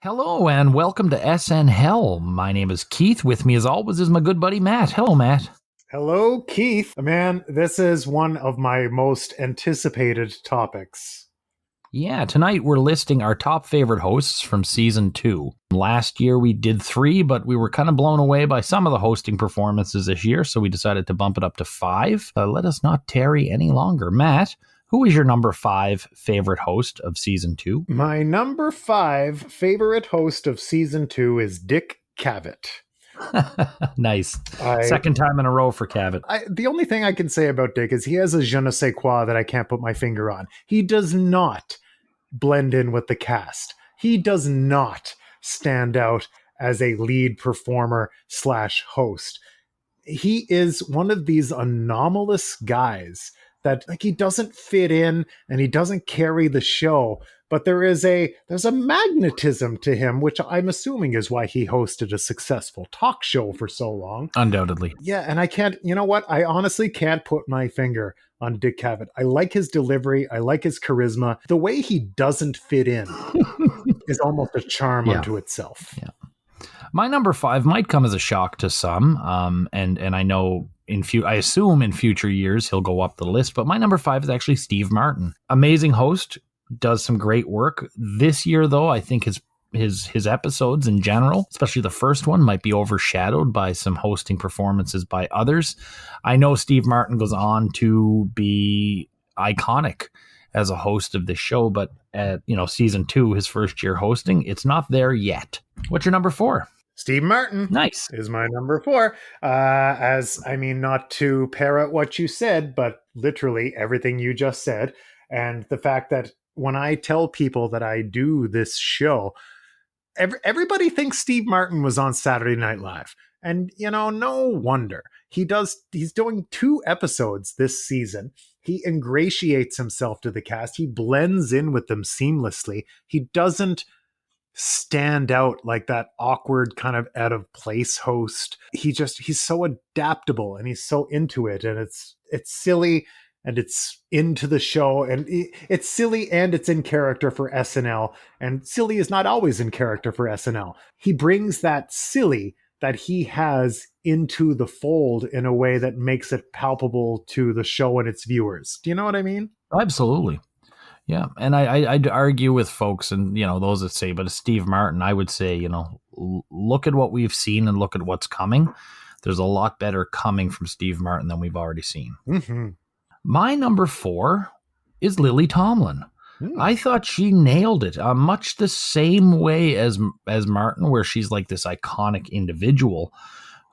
Hello and welcome to SNHell. My name is Keith. With me as always is my good buddy Matt. Hello, Matt. Hello, Keith. Man, this is one of my most anticipated topics. Yeah, tonight we're listing our top favorite hosts from season 2. Last year we did 3, but we were kind of blown away by some of the hosting performances this year, so we decided to bump it up to 5. Let us not tarry any longer. Matt, who is your number 5 favorite host of season 2? My number 5 favorite host of season 2 is Dick Cavett. Nice. Second time in a row for Cavett. The only thing I can say about Dick is he has a je ne sais quoi that I can't put my finger on. He does not blend in with the cast. He does not stand out as a lead performer / host. He is one of these anomalous guys that he doesn't fit in and he doesn't carry the show, but there's a magnetism to him, which I'm assuming is why he hosted a successful talk show for so long. Undoubtedly. Yeah, and I honestly can't put my finger on Dick Cavett. I like his delivery, I like his charisma. The way he doesn't fit in is almost a charm unto itself. Yeah. My number 5 might come as a shock to some, and I know I assume in future years he'll go up the list, but my number 5 is actually Steve Martin. Amazing host, does some great work. This year, though, I think his episodes in general, especially the first one, might be overshadowed by some hosting performances by others. I know Steve Martin goes on to be iconic as a host of the show, but at season 2, his first year hosting, it's not there yet. What's your number 4? Steve Martin. Nice. Is my number 4. Not to parrot what you said, but literally everything you just said. And the fact that when I tell people that I do this show, everybody thinks Steve Martin was on Saturday Night Live. And, no wonder. He's doing 2 episodes this season. He ingratiates himself to the cast. He blends in with them seamlessly. He doesn't stand out like that awkward kind of out of place host. He's so adaptable and he's so into it, and it's silly and it's into the show, and it's silly and it's in character for SNL, and silly is not always in character for SNL. He brings that silly that he has into the fold in a way that makes it palpable to the show and its viewers. Do you know what I mean? Absolutely. Yeah, and I'd argue with folks and, those that say, but it's Steve Martin, I would say, look at what we've seen and look at what's coming. There's a lot better coming from Steve Martin than we've already seen. Mm-hmm. My number 4 is Lily Tomlin. I thought she nailed it, much the same way as Martin, where she's like this iconic individual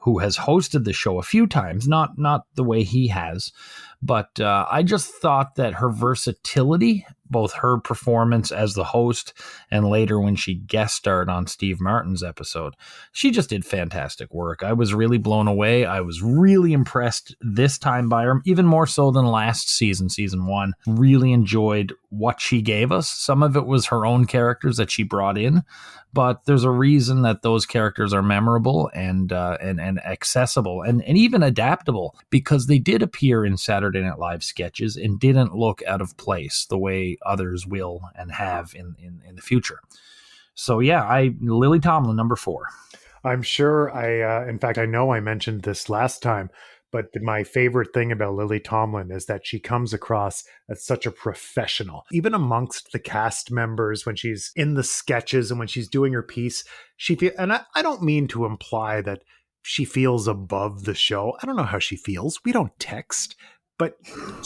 who has hosted the show a few times, not the way he has. But I just thought that her versatility, both her performance as the host and later when she guest starred on Steve Martin's episode, she just did fantastic work. I was really blown away. I was really impressed this time by her, even more so than last season, season 1. Really enjoyed what she gave us. Some of it was her own characters that she brought in, but there's a reason that those characters are memorable and accessible and even adaptable, because they did appear in Saturday Night Live sketches and didn't look out of place the way others will and have in the future. So yeah, Lily Tomlin, number 4. I'm sure in fact, I know I mentioned this last time, but my favorite thing about Lily Tomlin is that she comes across as such a professional. Even amongst the cast members, when she's in the sketches and when she's doing her piece, and I don't mean to imply that she feels above the show. I don't know how she feels. We don't text, but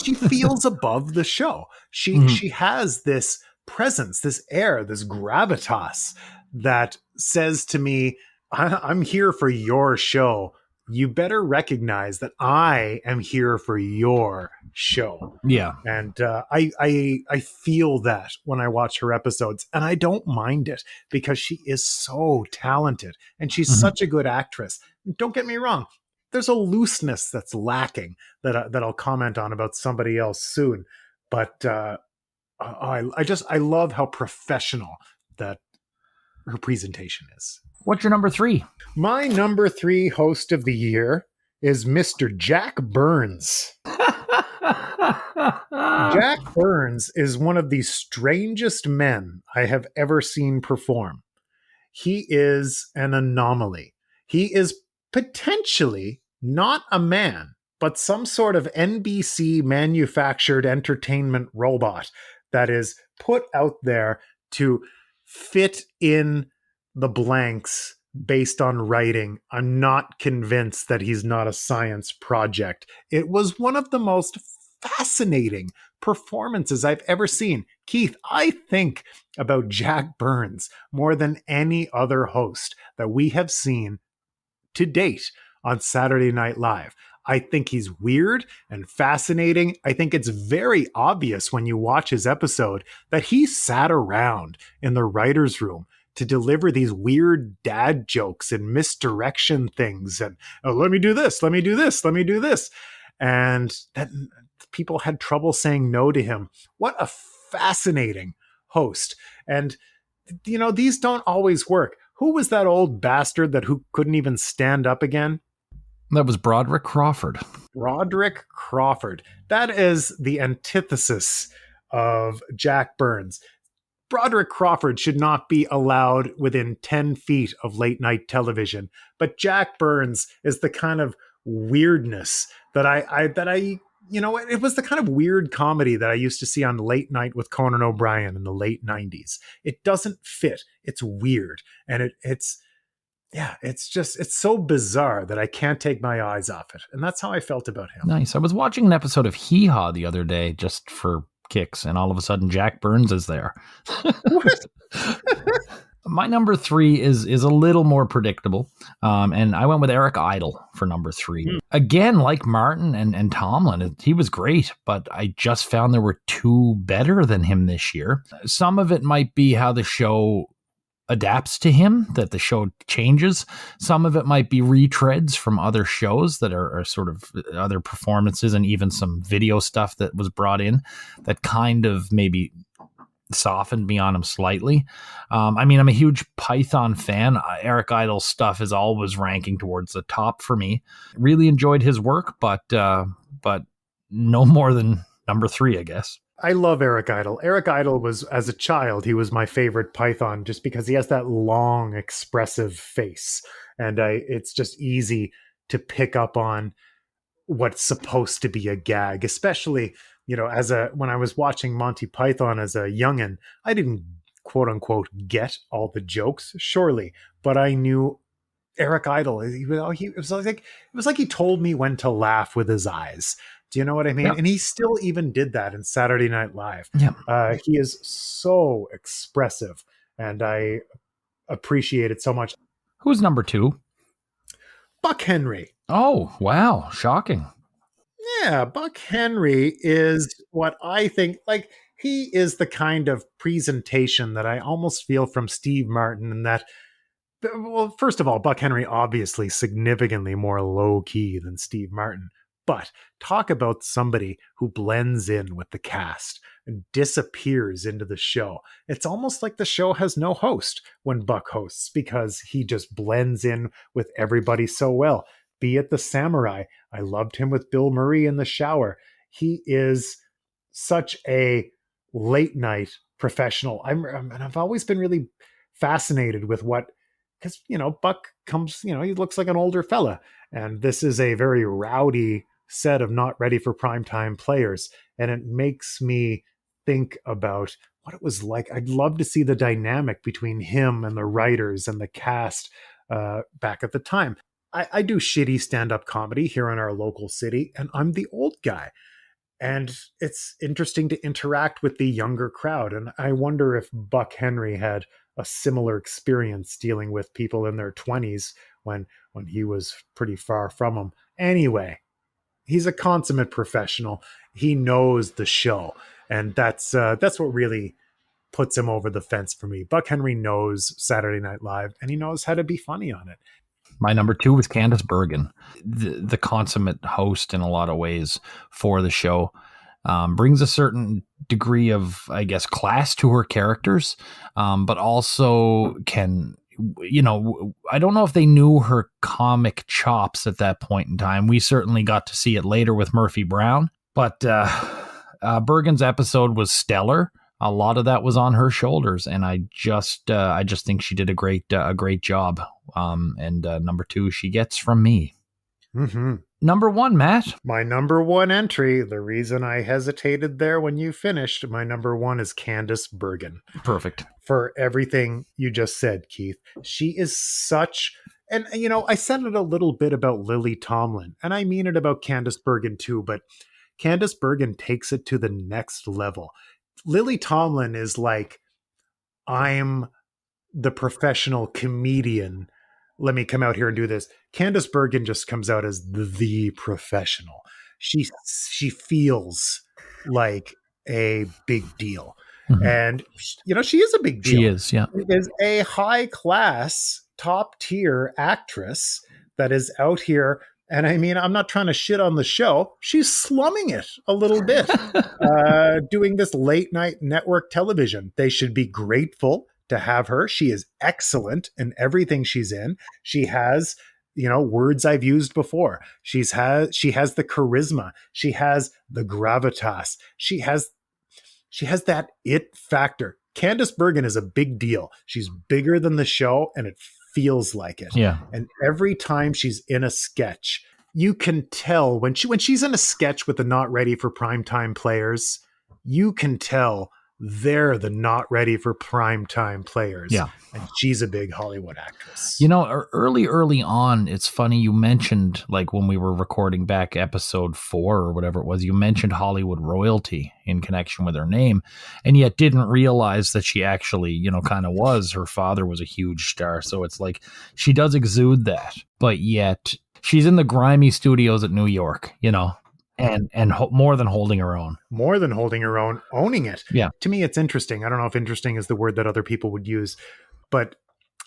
she feels above the show. She has this presence, this air, this gravitas that says to me, I'm here for your show. You better recognize that I am here for your show. Yeah. And I feel that when I watch her episodes, and I don't mind it because she is so talented and she's such a good actress. Don't get me wrong. There's a looseness that's lacking that I'll comment on about somebody else soon. But I love how professional that her presentation is. What's your number 3? My number 3 host of the year is Mr. Jack Burns. Jack Burns is one of the strangest men I have ever seen perform. he is an anomaly. He is potentially not a man, but some sort of NBC manufactured entertainment robot that is put out there to fit in the blanks based on writing. I'm not convinced that he's not a science project. It was one of the most fascinating performances I've ever seen. Keith, I think about Jack Burns more than any other host that we have seen to date on Saturday Night Live. I think he's weird and fascinating. I think it's very obvious when you watch his episode that he sat around in the writer's room to deliver these weird dad jokes and misdirection things. And oh, let me do this, let me do this, let me do this. And that people had trouble saying no to him. What a fascinating host. And, you know, these don't always work. Who was that old bastard who couldn't even stand up again? That was Broderick Crawford. Broderick Crawford. That is the antithesis of Jack Burns. Broderick Crawford should not be allowed within 10 feet of late night television. But Jack Burns is the kind of weirdness that I you know, it was the kind of weird comedy that I used to see on Late Night with Conan O'Brien in the late 90s. It doesn't fit. It's weird. And it's so bizarre that I can't take my eyes off it. And that's how I felt about him. Nice. I was watching an episode of Hee Haw the other day just for kicks, and all of a sudden Jack Burns is there. What? My number 3 is a little more predictable, and I went with Eric Idle for number 3. Again, like Martin and Tomlin, he was great, but I just found there were 2 better than him this year. Some of it might be how the show adapts to him, that the show changes. Some of it might be retreads from other shows that are sort of other performances, and even some video stuff that was brought in that kind of maybe softened me on him slightly. I mean, I'm a huge Python fan. Eric Idle's stuff is always ranking towards the top for me. Really enjoyed his work, but no more than number 3, I guess. I love Eric Idle. Eric Idle was, as a child, he was my favorite Python just because he has that long, expressive face. And it's just easy to pick up on what's supposed to be a gag, especially, you know, when I was watching Monty Python as a youngin', I didn't quote unquote get all the jokes, surely, but I knew Eric Idle. It was like he told me when to laugh with his eyes. Do you know what I mean? Yeah. And he still even did that in Saturday Night Live. Yeah. He is so expressive, and I appreciate it so much. Who's number 2? Buck Henry. Oh, wow. Shocking. Yeah, Buck Henry is what I think, like, he is the kind of presentation that I almost feel from Steve Martin, and that, well, first of all, Buck Henry obviously significantly more low-key than Steve Martin. But talk about somebody who blends in with the cast and disappears into the show. It's almost like the show has no host when Buck hosts, because he just blends in with everybody so well. Be it the Samurai. I loved him with Bill Murray in The Shower. He is such a late night professional. And I've always been really fascinated with because, you know, Buck comes, you know, he looks like an older fella. And this is a very rowdy set of not ready for primetime players. And it makes me think about what it was like. I'd love to see the dynamic between him and the writers and the cast back at the time. I do shitty stand-up comedy here in our local city, and I'm the old guy. And it's interesting to interact with the younger crowd. And I wonder if Buck Henry had a similar experience dealing with people in their 20s when he was pretty far from them. Anyway, he's a consummate professional. He knows the show, and that's what really puts him over the fence for me. Buck Henry knows Saturday Night Live, and he knows how to be funny on it. My number 2 was Candace Bergen, the consummate host in a lot of ways for the show. Brings a certain degree of, I guess, class to her characters, but also can, you know, I don't know if they knew her comic chops at that point in time. We certainly got to see it later with Murphy Brown, but Bergen's episode was stellar. a lot of that was on her shoulders, and I just think she did a great job. And number 2, she gets from me. Mm-hmm. Number 1, Matt. My number 1 entry, the reason I hesitated there when you finished, my number 1 is Candice Bergen. Perfect. For everything you just said, Keith. She is such, and I said it a little bit about Lily Tomlin, and I mean it about Candice Bergen too, but Candice Bergen takes it to the next level. Lily Tomlin is like, I'm the professional comedian. Let me come out here and do this. Candice Bergen just comes out as the professional. She feels like a big deal. Mm-hmm. And, she is a big deal. She is, yeah. She is a high class, top tier actress that is out here. And I mean, I'm not trying to shit on the show. She's slumming it a little bit, doing this late night network television. They should be grateful to have her. She is excellent in everything she's in. She has, words I've used before. She has the charisma. She has the gravitas. She has that it factor. Candice Bergen is a big deal. She's bigger than the show, and it feels like it. Yeah. And every time she's in a sketch, you can tell when she's in a sketch with the not ready for primetime players, you can tell they're the not ready for primetime players. Yeah. And she's a big Hollywood actress. Early on, it's funny you mentioned, like when we were recording back episode 4 or whatever it was, you mentioned Hollywood royalty in connection with her name, and yet didn't realize that she actually, kind of was. Her father was a huge star. So it's like she does exude that, but yet she's in the grimy studios at New York, and more than holding her own. More than holding her own, owning it. Yeah. To me, it's interesting. I don't know if interesting is the word that other people would use, but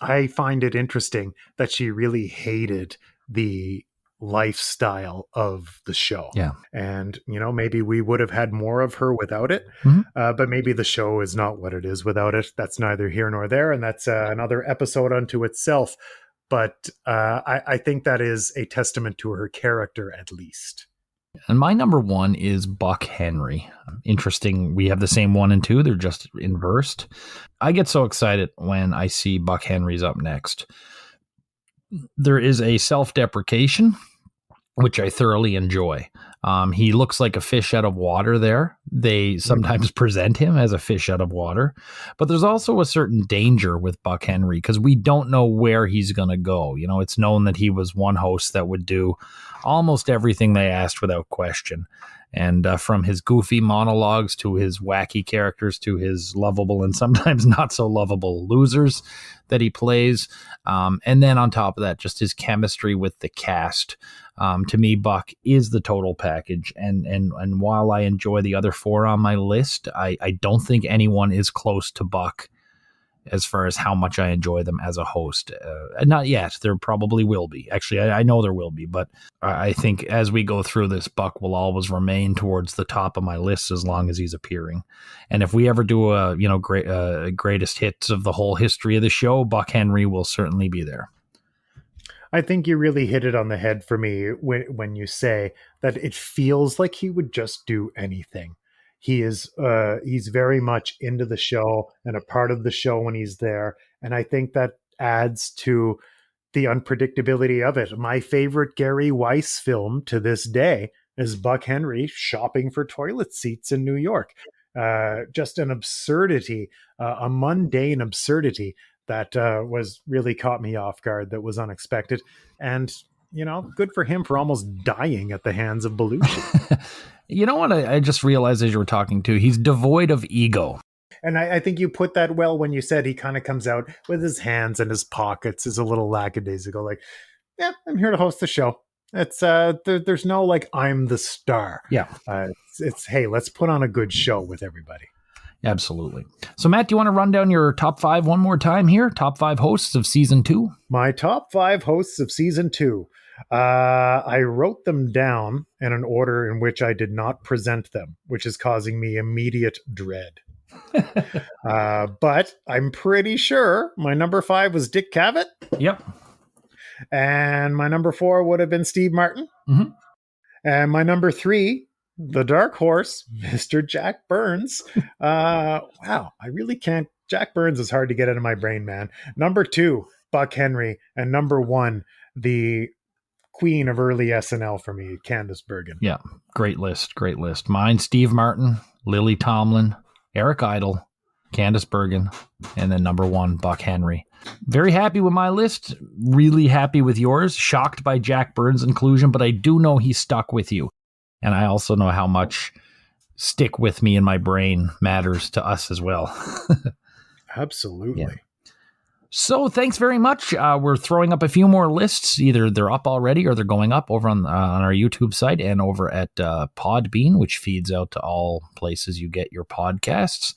I find it interesting that she really hated the lifestyle of the show. Yeah. And, maybe we would have had more of her without it, but maybe the show is not what it is without it. That's neither here nor there. And that's another episode unto itself. But I think that is a testament to her character, at least. And my number 1 is Buck Henry. Interesting. We have the same 1 and 2. They're just inversed. I get so excited when I see Buck Henry's up next. There is a self-deprecation, which I thoroughly enjoy. He looks like a fish out of water there. They sometimes present him as a fish out of water, but there's also a certain danger with Buck Henry because we don't know where he's going to go. It's known that he was one host that would do almost everything they asked without question. And from his goofy monologues to his wacky characters to his lovable and sometimes not so lovable losers that he plays. And then on top of that, just his chemistry with the cast. To me, Buck is the total package. And while I enjoy the other 4 on my list, I don't think anyone is close to Buck as far as how much I enjoy them as a host. Not yet. There probably will be. Actually, I know there will be, but I think as we go through this, Buck will always remain towards the top of my list as long as he's appearing. And if we ever do a greatest hits of the whole history of the show, Buck Henry will certainly be there. I think you really hit it on the head for me when you say that it feels like he would just do anything. He's very much into the show and a part of the show when he's there. And I think that adds to the unpredictability of it. My favorite Gary Weiss film to this day is Buck Henry shopping for toilet seats in New York. Just an absurdity, a mundane absurdity that was really caught me off guard, that was unexpected. And, good for him for almost dying at the hands of Belushi. You know what I just realized as you were talking to? He's devoid of ego. And I think you put that well when you said he kind of comes out with his hands in his pockets, is a little lackadaisical, like, yeah, I'm here to host the show. It's there's no like, I'm the star. Yeah. It's hey, let's put on a good show with everybody. Absolutely. So, Matt, do you want to run down your top 5 one more time here? Top 5 hosts of season 2? My top 5 hosts of season 2. I wrote them down in an order in which I did not present them, which is causing me immediate dread. But I'm pretty sure my number 5 was Dick Cavett. Yep. And my number 4 would have been Steve Martin. Mm-hmm. And my number 3 The dark horse, Mr. Jack Burns. Wow, I really can't. Jack Burns is hard to get out of my brain, man. Number 2, Buck Henry, and number 1, the queen of early SNL for me, Candace Bergen. Yeah, great list, great list. Mine, Steve Martin, Lily Tomlin, Eric Idle, Candace Bergen, and then number 1, Buck Henry. Very happy with my list. Really happy with yours. Shocked by Jack Burns' inclusion, but I do know he stuck with you. And I also know how much stick with me in my brain matters to us as well. Absolutely. Yeah. So thanks very much. We're throwing up a few more lists. Either they're up already or they're going up over on our YouTube site and over at Podbean, which feeds out to all places you get your podcasts.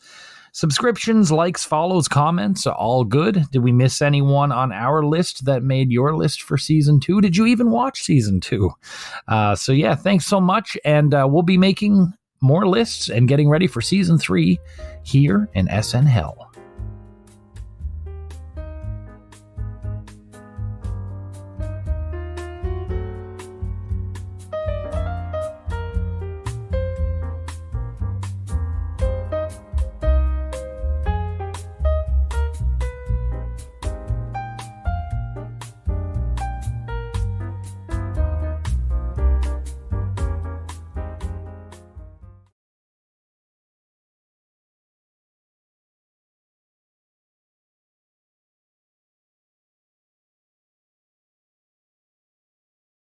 Subscriptions, likes, follows, comments, all good. Did we miss anyone on our list that made your list for season 2? Did you even watch season 2? So yeah, thanks so much. And we'll be making more lists and getting ready for season 3 here in SNHell.